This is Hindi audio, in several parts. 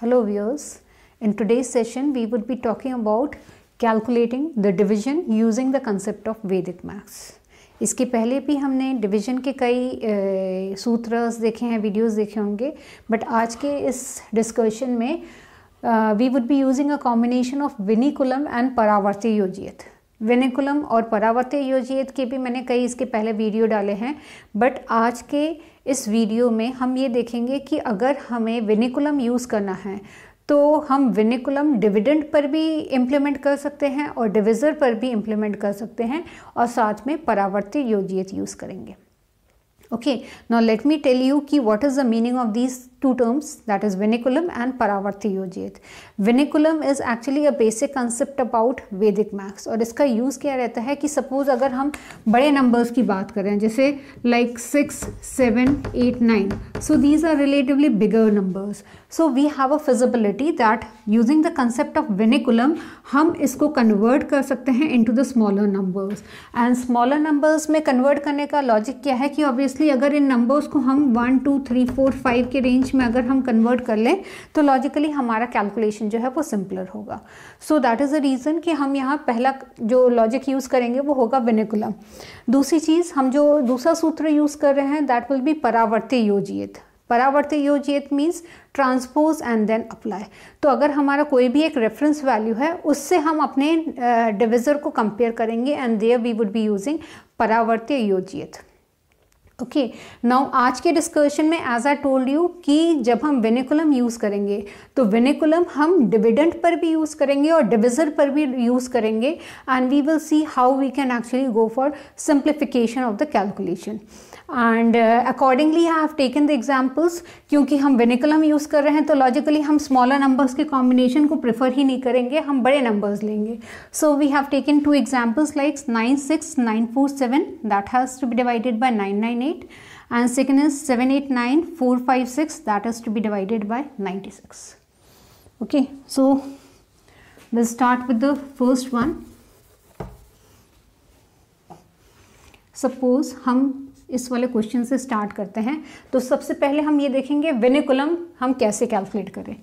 Hello viewers, in today's session we would be talking about calculating the division using the concept of Vedic maths. इसके पहले भी हमने डिवीजन के कई सूत्र देखे हैं, वीडियोस देखे होंगे, बट आज के इस डिस्कशन में we would be using a combination of vinculum and परावर्ती योजियत. विनिकुलम और परावर्ती योजियत के भी मैंने कई इसके पहले वीडियो डाले हैं, बट आज के इस वीडियो में हम ये देखेंगे कि अगर हमें विनिकुलम यूज़ करना है तो हम विनिकुलम डिविडेंड पर भी इम्प्लीमेंट कर सकते हैं और डिविज़र पर भी इम्प्लीमेंट कर सकते हैं और साथ में परावर्ती योजियत यूज़ करेंगे. Okay, now let me tell you कि what is the meaning of these two terms, that is vinculum and paravarti yojiyat. Vinculum is actually a basic concept about Vedic maths और इसका यूज़ क्या रहता है कि सपोज अगर हम बड़े नंबर्स की बात करें जैसे like 6, 7, 8, 9, so these are relatively bigger numbers. So we have a feasibility that using the concept of vinculum हम इसको convert कर सकते हैं into the smaller numbers. And smaller numbers में convert करने का logic क्या है कि obviously अगर इन नंबर्स को हम 1, 2, 3, 4, 5 के रेंज में अगर हम कन्वर्ट कर लें तो लॉजिकली हमारा कैलकुलेशन जो है वो सिंपलर होगा. So that is the reason कि हम यहाँ पहला जो लॉजिक यूज़ करेंगे वो होगा विनिकुलम. दूसरी चीज़ हम जो दूसरा सूत्र यूज़ कर रहे हैं दैट विल बी परावर्ती योजियत. परावर्ती योजियत means transpose and then apply. तो अगर हमारा कोई भी एक रेफरेंस वैल्यू है उससे हम अपने डिविज़र को कंपेयर करेंगे and there we would be using परावर्ती योजियत. ओके, नाउ आज के डिस्कशन में एज आई टोल्ड यू कि जब हम विनिकुलम यूज़ करेंगे तो विनिकुलम हम डिविडेंड पर भी यूज़ करेंगे और डिविज़र पर भी यूज़ करेंगे and we will see how we can actually go for simplification of the calculation. And accordingly I have taken the examples. क्योंकि हम विनिकुलम यूज़ कर रहे हैं तो लॉजिकली हम स्मॉलर नंबर्स के कॉम्बिनेशन को प्रेफर ही नहीं करेंगे, हम बड़े नंबर्स लेंगे. So we have taken two examples like 96947 that has to be divided by 998 and second is 789456 that is to be divided by 96. Okay, so we'll start with the first one. Suppose हम इस वाले क्वेश्चन से स्टार्ट करते हैं. तो सबसे पहले हम ये देखेंगे विनिकुलम हम कैसे कैलकुलेट करें.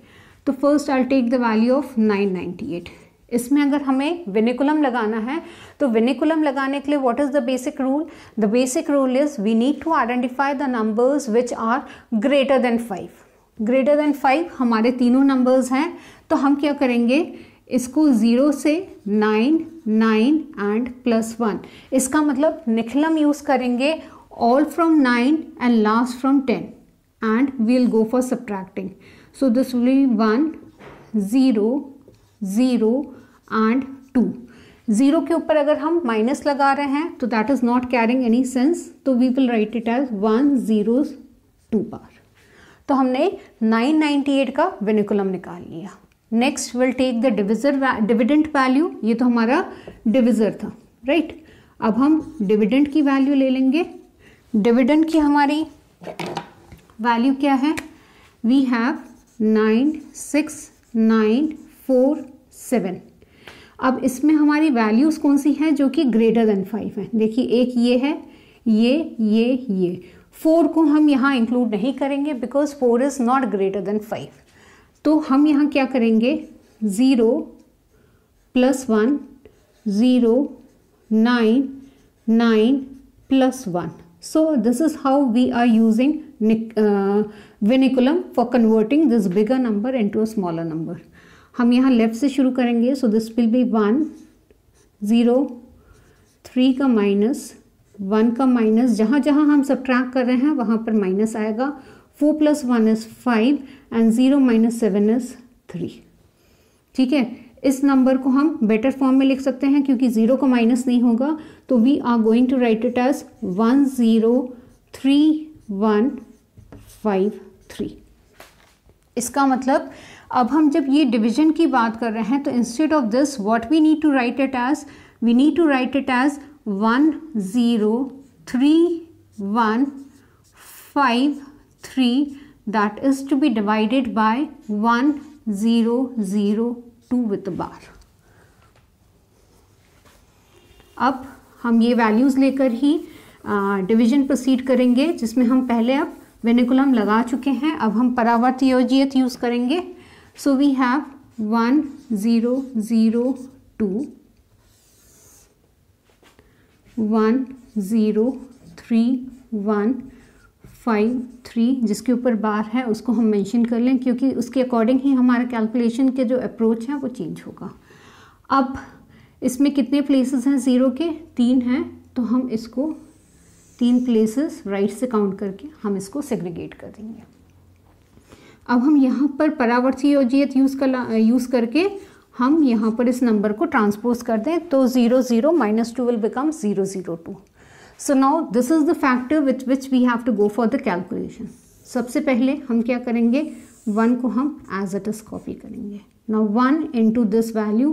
तो first I take the value of 998. इसमें अगर हमें विनिकुलम लगाना है तो विनिकुलम लगाने के लिए what is the basic rule. The basic rule is we need to identify the numbers which are greater than 5. Greater than 5 हमारे तीनों नंबर्स हैं. तो हम क्या करेंगे, इसको 0 से 9, 9 एंड +1. इसका मतलब निखिलम यूज़ करेंगे all from 9 and last from 10 and we'll go for subtracting. So this will be 1, 0, 0 and 2. 0 के ऊपर अगर हम माइनस लगा रहे हैं तो that is not carrying any sense, तो we will write it as 1, 0, 2 बार. तो हमने 998 का विनिकुलम निकाल लिया. Next will take the dividend value. ये तो हमारा डिविज़र था, राइट. अब हम डिविडेंड की वैल्यू ले लेंगे. डिविडेंड की हमारी वैल्यू क्या है, वी हैव 96947. अब इसमें हमारी वैल्यूज़ कौन सी हैं जो कि ग्रेटर देन 5 हैं. देखिए एक ये है, ये 4 को हम यहाँ इंक्लूड नहीं करेंगे because 4 is not greater than 5. तो हम यहाँ क्या करेंगे, 0 +1, 0, 9, 9 +1. So this is how we are using vinculum for converting this bigger number into a smaller number. हम यहाँ लेफ्ट से शुरू करेंगे. So this will be 1, 0, 3 का माइनस, 1 का माइनस. जहाँ जहाँ हम सब्ट्रैक्ट कर रहे हैं वहाँ पर माइनस आएगा. 4 + 1 is 5 and 0 - 7 is 3. ठीक है, इस नंबर को हम बेटर फॉर्म में लिख सकते हैं क्योंकि 0 का माइनस नहीं होगा. तो we are going to write it as 103153. इसका मतलब अब हम जब ये डिवीजन की बात कर रहे हैं तो instead of this what we need to write it as, we need to write it as 103153 that is to be divided by 1002 with the bar. अब हम ये वैल्यूज़ लेकर ही डिवीजन प्रोसीड करेंगे जिसमें हम पहले अब विनिकुलम लगा चुके हैं. अब हम परावर्ती योजियत यूज़ करेंगे. So we have 1 0 0 2, 1 0 3 1 5 3, जिसके ऊपर बार है उसको हम मेंशन कर लें क्योंकि उसके अकॉर्डिंग ही हमारा कैलकुलेशन के जो अप्रोच है वो चेंज होगा। अब इसमें कितने प्लेसेस हैं ज़ीरो के? 3 हैं, तो हम इसको 3 प्लेसेस राइट से काउंट करके हम इसको सेग्रीगेट कर देंगे। अब हम यहाँ पर परावर्ती योजियत यूज़ करके हम यहाँ पर इस नंबर को ट्रांसपोज कर दें, तो 0 0 -2 will become 0 0 2। So now this is the factor with which we have to go for the calculation. सबसे पहले हम क्या करेंगे, 1 को हम एज इट इज़ कॉपी करेंगे। Now 1 into this value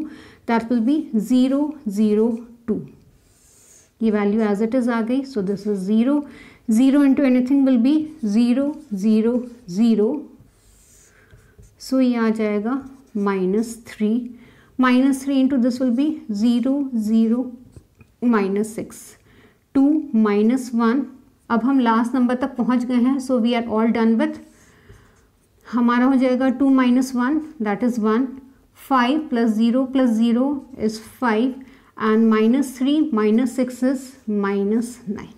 that will be 0 0 2। ये वैल्यू एज इट इज़ आ गई, so this is 0 0 into anything will be 0 0 0, so ये आ जाएगा -3 -3 इंटू दिस विल बी 0 0 -6 2 -1। अब हम लास्ट नंबर तक पहुंच गए हैं, so we are all done with. हमारा हो जाएगा 2 - 1 that is 1, 5 + 0 is 5 and -3 - 6 is -9।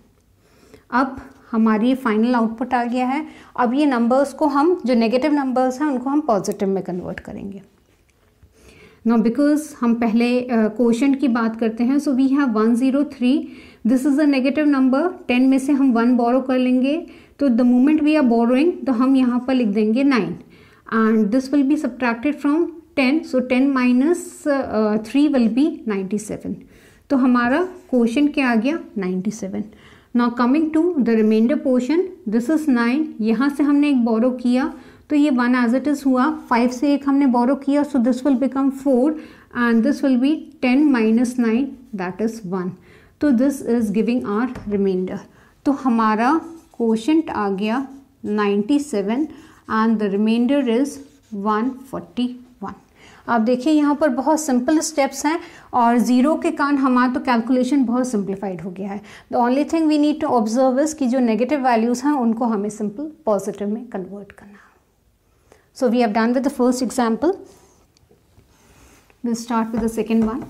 अब हमारी ये फाइनल आउटपुट आ गया है। अब ये नंबर्स को हम, जो नेगेटिव नंबर्स हैं उनको हम पॉजिटिव में कन्वर्ट करेंगे। नाउ बिकॉज हम पहले क्वोशंट की बात करते हैं, so we have 103, this is a negative number. 10 में से हम 1 बोरो कर लेंगे, तो the moment we are borrowing तो हम यहाँ पर लिख देंगे 9 and this will be subtracted from 10, so 10 - 3 will be 97। तो हमारा क्वोशंट क्या आ गया, 97। Now coming to the remainder portion, this is 9, यहाँ से हमने एक बोरो किया तो ये 1 एज इट इज़ हुआ, 5 से एक हमने बोरो किया, so this will become 4 and this will be 10 - 9 that is 1। तो this is giving our remainder. तो हमारा क्वोशंट आ गया 97 एंड द रिमाइंडर इज 141। आप देखिए यहाँ पर बहुत सिंपल स्टेप्स हैं और ज़ीरो के कारण हमारा तो कैलकुलेशन बहुत सिंप्लीफाइड हो गया है। The only thing we need to observe is कि जो नेगेटिव वैल्यूज़ हैं उनको हमें सिंपल पॉजिटिव में कन्वर्ट करना है। So we have done with the first example, will start with the second one.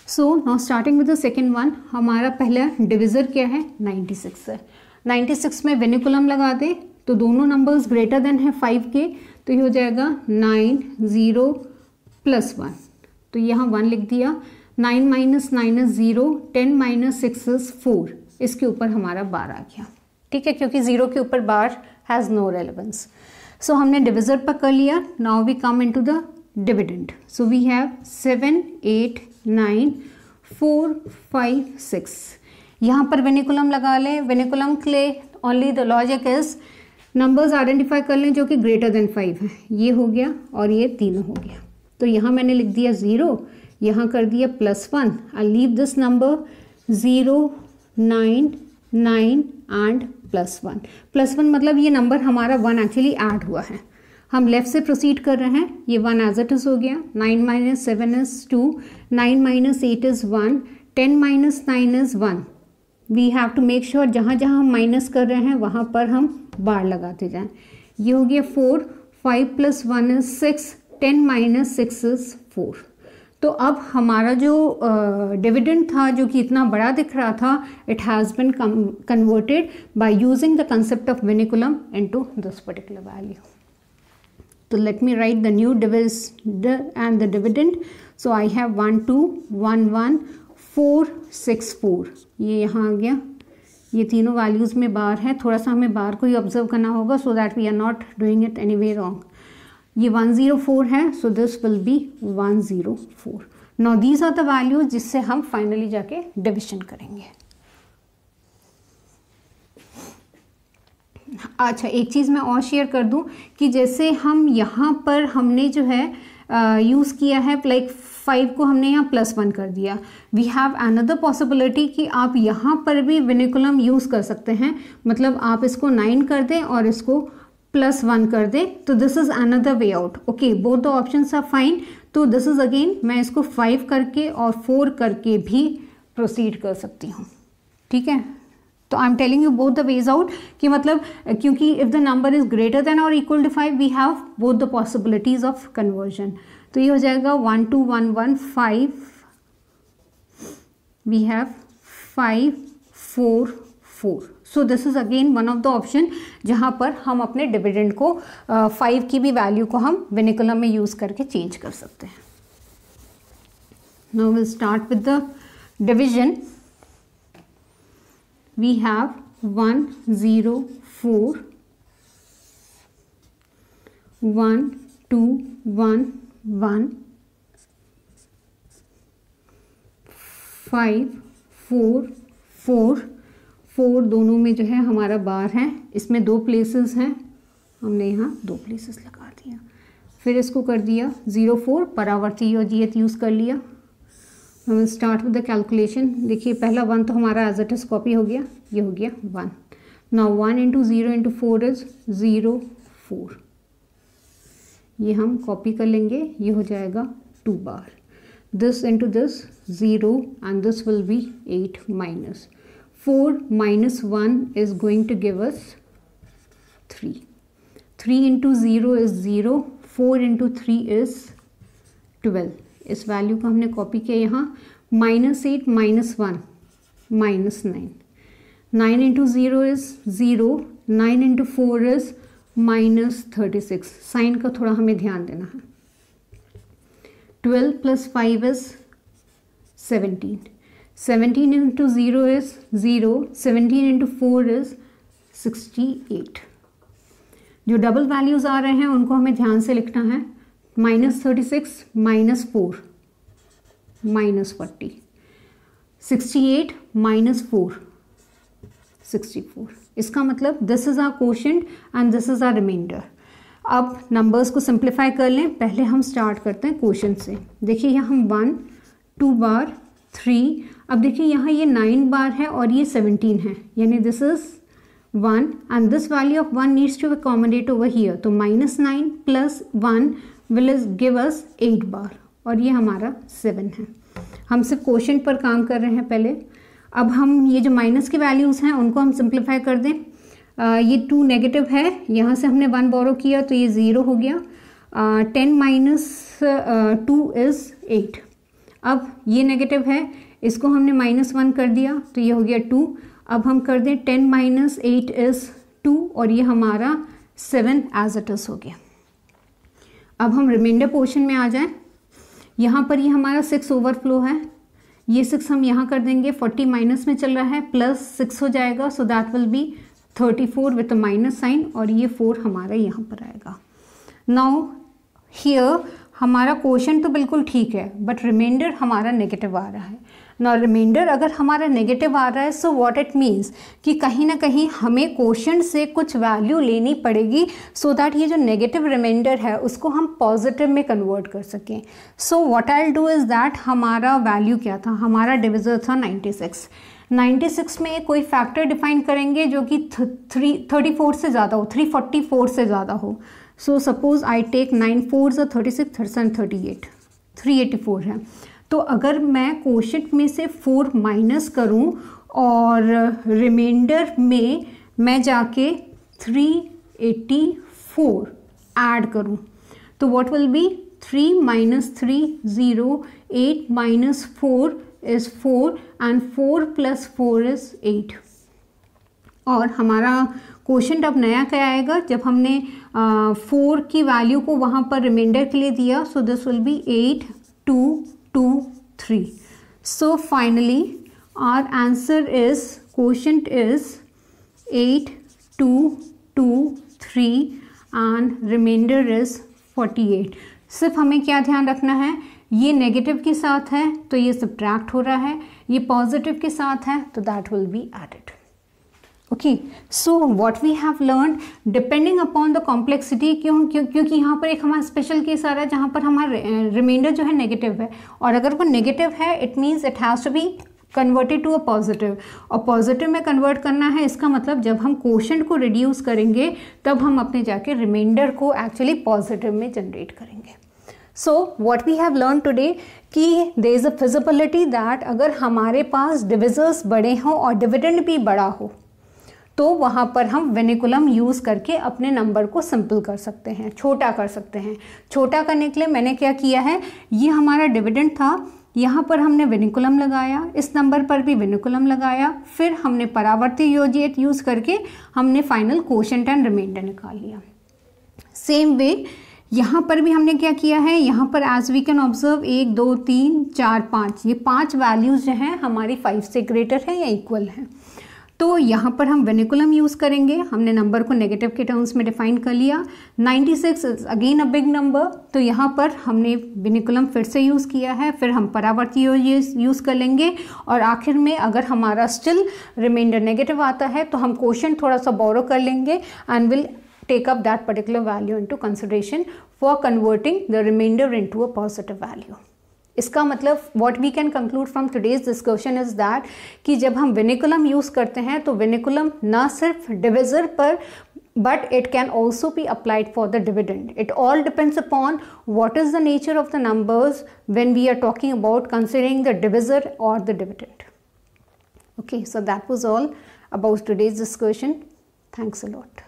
So now starting with the second one, हमारा पहला डिविज़र क्या है, 96 है। 96 में वेनिकुलम लगा दें तो दोनों नंबर्स ग्रेटर देन है 5 के, तो ये हो जाएगा 9 0 + 1, तो यहाँ 1 लिख दिया। 9 - 9 इज 0, 10 - 6 इज 4, इसके ऊपर हमारा बार आ गया, ठीक है, क्योंकि 0 के ऊपर bar has no relevance. So हमने डिविज़र पर कर लिया। Now we come into the dividend. So we have 7 8 9 4 5 6। यहाँ पर वेनिकुलम लगा लें। वेनिकुलम के लिए only the logic is numbers identify कर लें जो कि ग्रेटर देन 5 है। ये हो गया और ये तीनों हो गया। तो यहाँ मैंने लिख दिया 0, यहाँ कर दिया +1। I leave this number 0 9 9 and +1। +1 मतलब ये नंबर हमारा 1 एक्चुअली ऐड हुआ है। हम लेफ्ट से प्रोसीड कर रहे हैं। ये 1 एज इट इज़ हो गया। 9 - 7 is 2, 9 - 8 is 1, 10 - 9 is 1। We have to make sure जहाँ जहाँ हम माइनस कर रहे हैं वहाँ पर हम बार लगाते जाएं। ये हो गया 4, 5 + 1 इज़ 6, 10 - 6 इज़ 4। तो अब हमारा जो डिविडेंड था जो कि इतना बड़ा दिख रहा था, it has been converted by using the concept of vinculum into this particular value. So let me write the new divisor and the dividend. So I have 1 2 1 1 4 6 4। ये यहाँ आ गया। ये तीनों वैल्यूज़ में बार है। थोड़ा सा हमें बार को ही ऑब्जर्व करना होगा so that we are not doing it anyway wrong। ये 104 है, so this will be 104। Now these are the values जिससे हम फाइनली जाके डिविजन करेंगे। अच्छा, एक चीज़ मैं और शेयर कर दूं कि जैसे हम यहाँ पर हमने जो है यूज़ किया है लाइक 5 को हमने यहाँ +1 कर दिया। वी हैव अनदर पॉसिबिलिटी कि आप यहाँ पर भी वेनिकुलम यूज़ कर सकते हैं। मतलब आप इसको 9 कर दें और इसको +1 कर दे तो this is another way out. Okay, both the options are fine. तो दिस इज अगेन मैं इसको 5 करके और 4 करके भी प्रोसीड कर सकती हूँ. ठीक है, तो I am telling you both the ways out कि मतलब क्योंकि if the number is greater than और equal to 5 we have both the possibilities of conversion. तो ये हो जाएगा 1 2 1 1 5, we have 5 4 4. So this is again one of the option जहाँ पर हम अपने डिविडेंड को 5 की भी वैल्यू को हम विनिकुलम में यूज करके चेंज कर सकते हैं. Now will start with the division. We have 1 0 4 1 2 1 1 5 4 4 4 दोनों में जो है हमारा बार है. इसमें 2 प्लेसेस हैं, हमने यहाँ 2 प्लेसेस लगा दिया. फिर इसको कर दिया 0 4, परावर्ती योजियत यूज़ कर लिया. हम स्टार्ट विद द कैलकुलेशन. देखिए पहला 1 तो हमारा एज इट इज कॉपी हो गया, ये हो गया 1. Now 1 into 0 into 4 is 0 4. ये हम कॉपी कर लेंगे, ये हो जाएगा 2 बार. This into this 0 and this will be 8 minus 4 minus 1 is going to give us 3. 3 into 0 is 0, 4 into 3 is 12. इस वैल्यू को हमने कॉपी किया यहाँ. -8 -1 -9. 9 into 0 is 0, 9 into 4 is -36. Sign का थोड़ा हमें ध्यान देना है. 12 + 5 is 17. 17 into 0 is 0, 17 into 4 is 68. जो डबल वैल्यूज आ रहे हैं उनको हमें ध्यान से लिखना है. -36 -4 -40. 68 -4 64. इसका मतलब this is our quotient and this is our remainder. अब नंबर्स को सिंप्लीफाई कर लें. पहले हम स्टार्ट करते हैं कोशेंट से. देखिए यहाँ हम 1 2 बार 3. अब देखिए यहाँ ये 9 बार है और ये 17 है, यानी this is 1 and this value of 1 needs to accommodate over here. तो -9 + 1 विल गिव अस 8 बार और ये हमारा 7 है. हम सिर्फ कोशेंट पर काम कर रहे हैं पहले. अब हम ये जो माइनस की वैल्यूज़ हैं उनको हम सिंप्लीफाई कर दें. ये 2 नेगेटिव है, यहाँ से हमने 1 बोरो किया तो ये 0 हो गया. 10 - 2 इज़ 8. अब ये नेगेटिव है, इसको हमने -1 कर दिया तो ये हो गया 2. अब हम कर दें 10 - 8 इज़ 2 और ये हमारा 7 एज इट इज़ हो गया. अब हम रिमाइंडर पोर्शन में आ जाएं. यहाँ पर ये हमारा 6 ओवरफ्लो है. ये 6 हम यहाँ कर देंगे. 40 माइनस में चल रहा है, +6 हो जाएगा. So that will be 34 with a minus sign और ये 4 हमारा यहाँ पर आएगा. नाउ हियर हमारा क्वोशंट तो बिल्कुल ठीक है बट रिमाइंडर हमारा नेगेटिव आ रहा है. ना रिमाइंडर अगर हमारा नेगेटिव आ रहा है सो व्हाट इट मीन्स कि कहीं ना कहीं हमें क्वोशंट से कुछ वैल्यू लेनी पड़ेगी सो दैट ये जो नेगेटिव रिमाइंडर है उसको हम पॉजिटिव में कन्वर्ट कर सकें. So what I will do is that हमारा वैल्यू क्या था, हमारा डिविजर था 96. 96 में कोई फैक्टर डिफाइन करेंगे जो कि 34 से ज़्यादा हो, 344 से ज़्यादा हो. So suppose I take 9 4s 36 37 38 384 है. तो अगर मैं क्वोशंट में से 4 माइनस करूं और रिमाइंडर में मैं जाके 384 ऐड करूं तो what will be 3 - 3 0, 8 - 4 is 4 and 4 + 4 is 8. और हमारा क्वोशंट अब नया क्या आएगा जब हमने 4 की वैल्यू को वहाँ पर रिमाइंडर के लिए दिया. सो this will be 8 2 2 3. So finally our answer is quotient is 8 2 2 3 and remainder is 48. सिर्फ हमें क्या ध्यान रखना है, ये नेगेटिव के साथ है तो ये सब्ट्रैक्ट हो रहा है, ये पॉजिटिव के साथ है तो that will be added. Okay, so what we have learn depending upon the complexity. क्योंकि यहाँ पर एक हमारा स्पेशल केस आ रहा है जहाँ पर हमारा रिमाइंडर जो है नेगेटिव है और अगर वो नेगेटिव है it means it has to be converted to a positive, और पॉजिटिव में कन्वर्ट करना है, इसका मतलब जब हम क्वोशंट को रिड्यूस करेंगे तब हम अपने जाके रिमाइंडर को एक्चुअली पॉजिटिव में जनरेट करेंगे। So what we have learn today कि there is a feasibility that अगर हमारे पास डिविजर्स बड़े हों और डिविडेंड भी बड़ा हो तो वहाँ पर हम विनिकुलम यूज़ करके अपने नंबर को सिंपल कर सकते हैं, छोटा कर सकते हैं। छोटा करने के लिए मैंने क्या किया है, ये हमारा डिविडेंड था, यहाँ पर हमने विनिकुलम लगाया, इस नंबर पर भी विनिकुलम लगाया, फिर हमने परावर्ती योजित यूज़ करके हमने फाइनल क्वोशंट एंड रिमाइंडर निकाल लिया। सेम वे यहाँ पर भी हमने क्या किया है, यहाँ पर एज वी कैन ऑब्जर्व 1 2 3 4 5, ये 5 वैल्यूज़ जो हैं हमारी 5 से ग्रेटर है या इक्वल हैं। तो यहाँ पर हम विनिकुलम यूज़ करेंगे, हमने नंबर को नेगेटिव के टर्म्स में डिफाइन कर लिया। 96 is again a big number, तो यहाँ पर हमने विनिकुलम फिर से यूज़ किया है, फिर हम परावर्ती यूज़ कर लेंगे, और आखिर में अगर हमारा स्टिल रिमाइंडर नेगेटिव आता है तो हम क्वोशंट थोड़ा सा बोरो कर लेंगे and will take up that particular value into consideration for converting the remainder into a positive value. इसका मतलब what we can conclude from today's discussion is that कि जब हम विनिकुलम यूज़ करते हैं तो विनिकुलम ना सिर्फ डिविजर पर but it can also be applied for the dividend. It all depends upon what is the nature of the numbers when we are talking about considering the divisor or the dividend. Okay, so that was all about today's discussion. Thanks a lot.